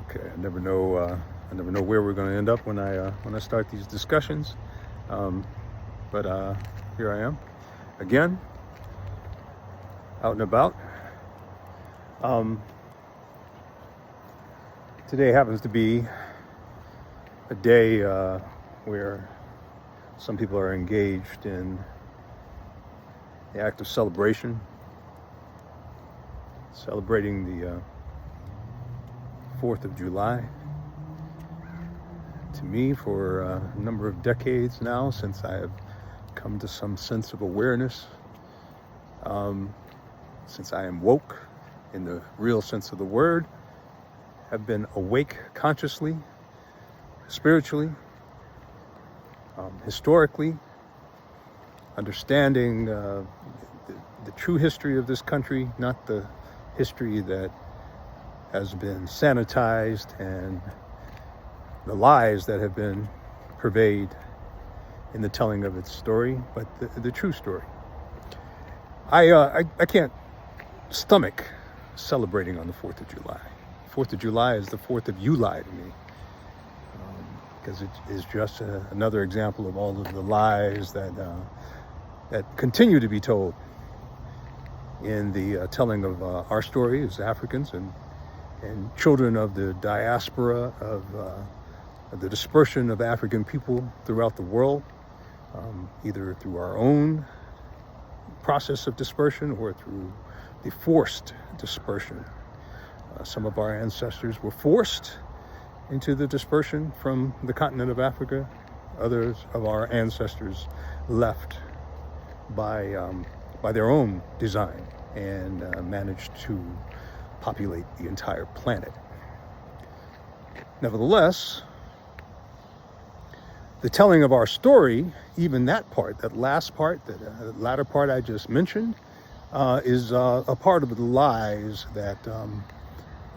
Okay, I never know. I never know where we're going to end up when I start these discussions. But here I am again, out and about. Today happens to be a day where some people are engaged in the act of celebration, celebrating the 4th of July. To me, for a number of decades now, since I have come to some sense of awareness, since I am woke in the real sense of the word, have been awake consciously, spiritually, historically, understanding the true history of this country, not the history that has been sanitized and the lies that have been purveyed in the telling of its story, but the true story. I can't stomach celebrating on the 4th of July. 4th of July is the 4th of July to me, because it is just another example of all of the lies that continue to be told in the telling of our story as Africans and children of the diaspora of the dispersion of African people throughout the world, either through our own process of dispersion or through the forced dispersion. Some of our ancestors were forced into the dispersion from the continent of Africa. Others of our ancestors left by their own design and managed to populate the entire planet. Nevertheless, the telling of our story, even that part, that last part, that latter part I just mentioned, is a part of the lies that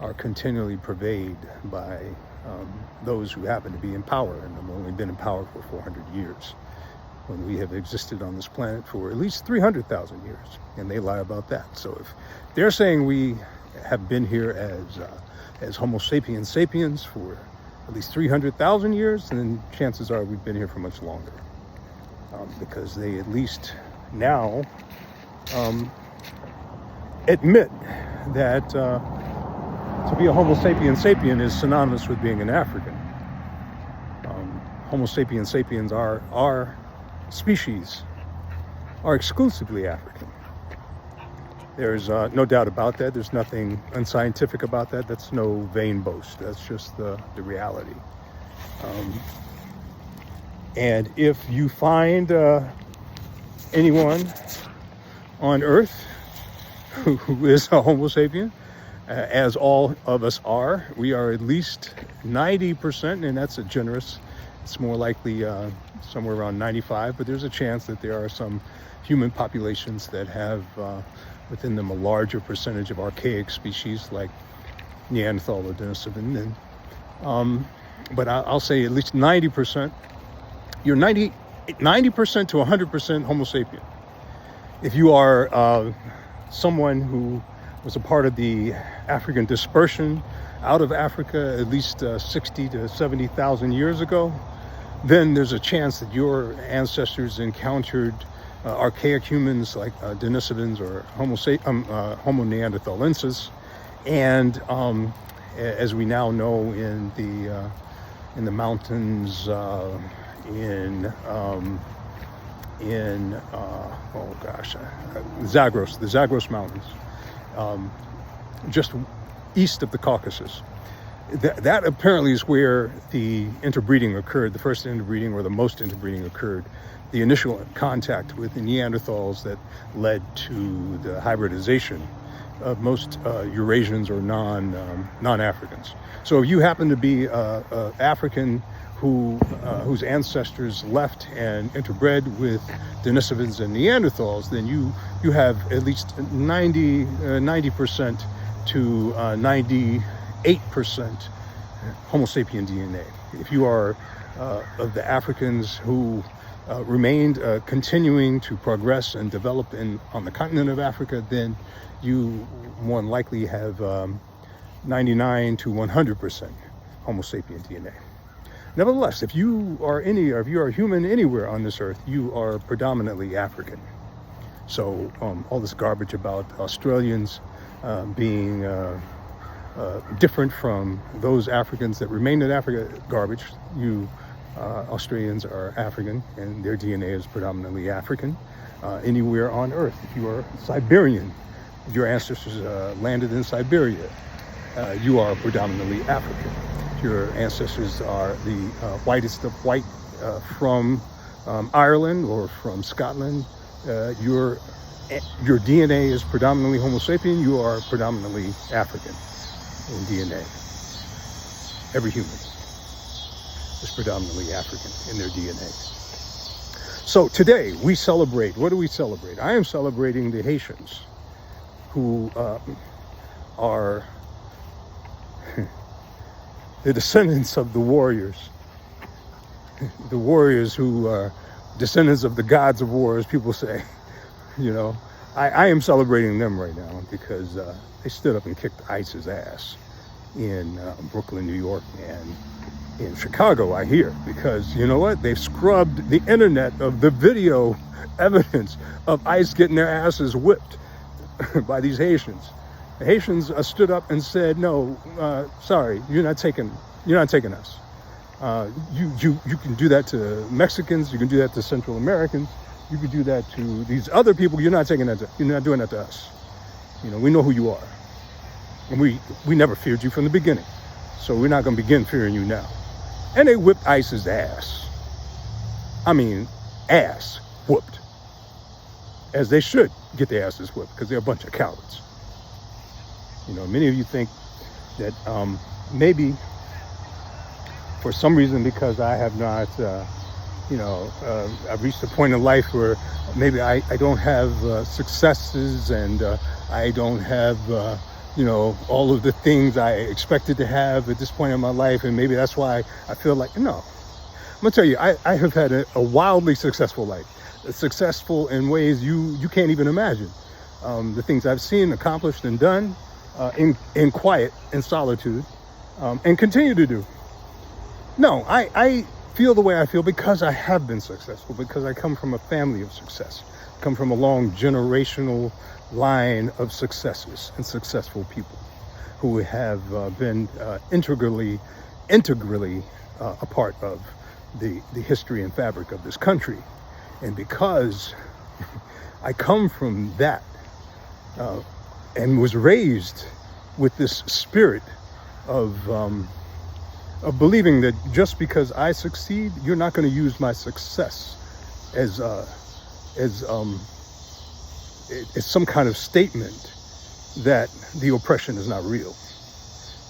are continually purveyed by those who happen to be in power, and have only been in power for 400 years, when we have existed on this planet for at least 300,000 years, and they lie about that. So if they're saying we have been here as Homo sapiens sapiens for at least 300,000 years, then chances are we've been here for much longer, because they at least now admit that to be a Homo sapiens sapien is synonymous with being an African. Homo sapiens sapiens, our species, are exclusively African. There's no doubt about that. There's nothing unscientific about that. That's no vain boast. That's just the reality. And if you find anyone on Earth who is a Homo sapien, as all of us are, we are at least 90%, and that's a generous, it's more likely somewhere around 95, but there's a chance that there are some human populations that have within them a larger percentage of archaic species like Neanderthal or Denisovan. And, but I'll say at least 90%, you're 90% to 100% Homo sapien. If you are someone who was a part of the African dispersion out of Africa at least 60 to 70,000 years ago, then there's a chance that your ancestors encountered archaic humans like Denisovans or Homo neanderthalensis, and as we now know in the mountains the Zagros Mountains, just east of the Caucasus. That apparently is where the interbreeding occurred, the first interbreeding or the most interbreeding occurred, the initial contact with the Neanderthals that led to the hybridization of most Eurasians or non-Africans. So if you happen to be an African whose ancestors left and interbred with Denisovans and Neanderthals, then you have at least 90% to 98% Homo sapien DNA. If you are of the Africans who remained continuing to progress and develop on the continent of Africa, then you more than likely have 99 to 100% Homo sapien DNA. Nevertheless, if you are human anywhere on this earth, you are predominantly African. So all this garbage about Australians being different from those Africans that remain in Africa, garbage. Australians are African, and their DNA is predominantly African. Anywhere on earth, if you are Siberian, your ancestors landed in Siberia, you are predominantly African. Your ancestors are the whitest of white from Ireland or from Scotland. Your DNA is predominantly Homo sapien. You are predominantly African in DNA. Every human is predominantly African in their DNA. So today we celebrate. What do we celebrate? I am celebrating the Haitians, who are the descendants of the warriors who are descendants of the gods of war, as people say. I am celebrating them right now because they stood up and kicked ICE's ass in Brooklyn, New York, and in Chicago, I hear, because you know what? They've scrubbed the internet of the video evidence of ICE getting their asses whipped by these Haitians. The Haitians stood up and said, "No, sorry, you're not taking us. You can do that to Mexicans. You can do that to Central Americans. You could do that to these other people. You're not doing that to us. We know who you are, and we never feared you from the beginning. So we're not going to begin fearing you now." And they whipped ICE's ass. I mean, ass whooped, as they should get their asses whipped, because they're a bunch of cowards. Many of you think that maybe for some reason, because I have not, I've reached a point in life where maybe I don't have successes, and I don't have, all of the things I expected to have at this point in my life, and maybe that's why I feel like, no. I'm gonna tell you, I have had a wildly successful life, successful in ways you can't even imagine. The things I've seen, accomplished, and done in quiet, in solitude, and continue to do. No, I feel the way I feel because I have been successful, because I come from a family of success, come from a long generational line of successes and successful people who have been integrally a part of the history and fabric of this country. And because I come from that and was raised with this spirit of believing that just because I succeed, you're not going to use my success as some kind of statement that the oppression is not real,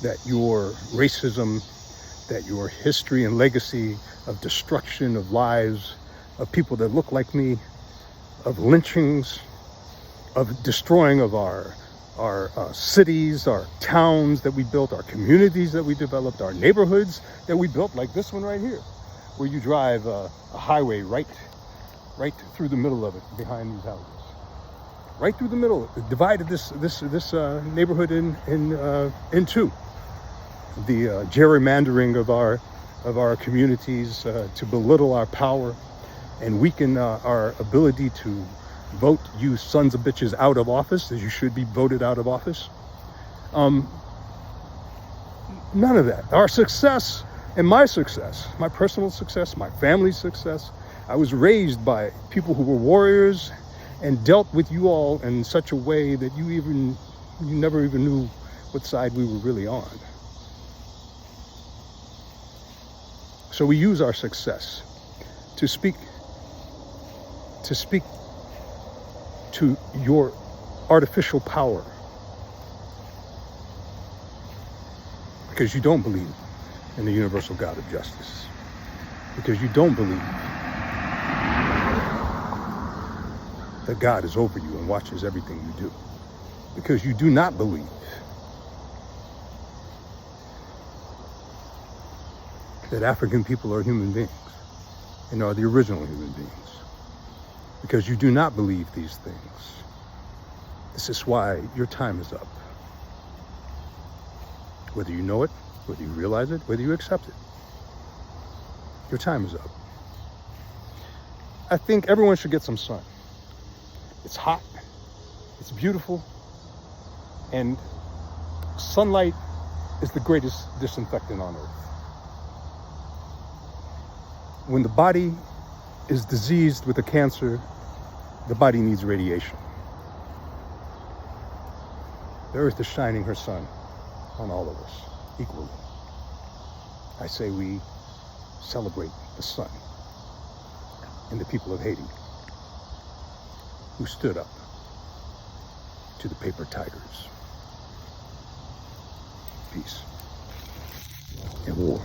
that your racism, that your history and legacy of destruction of lives of people that look like me, of lynchings, of destroying of our cities, our towns that we built, our communities that we developed, our neighborhoods that we built, like this one right here, where you drive a highway right through the middle of it, behind these houses, right through the middle. It divided this neighborhood in two. The gerrymandering of our communities to belittle our power and weaken our ability to vote you sons of bitches out of office, as you should be voted out of office. None of that. Our success and my success, my personal success, my family's success, I was raised by people who were warriors and dealt with you all in such a way that you never even knew what side we were really on. So we use our success to speak to your artificial power, because you don't believe in the universal God of justice, because you don't believe that God is over you and watches everything you do, because you do not believe that African people are human beings and are the original human beings, because you do not believe these things. This is why your time is up. Whether you know it, whether you realize it, whether you accept it. Your time is up. I think everyone should get some sun. It's hot, it's beautiful, and sunlight is the greatest disinfectant on earth. When the body is diseased with a cancer, the body needs radiation. The earth is shining her sun on all of us equally. I say we celebrate the sun and the people of Haiti who stood up to the paper tigers. Peace and war.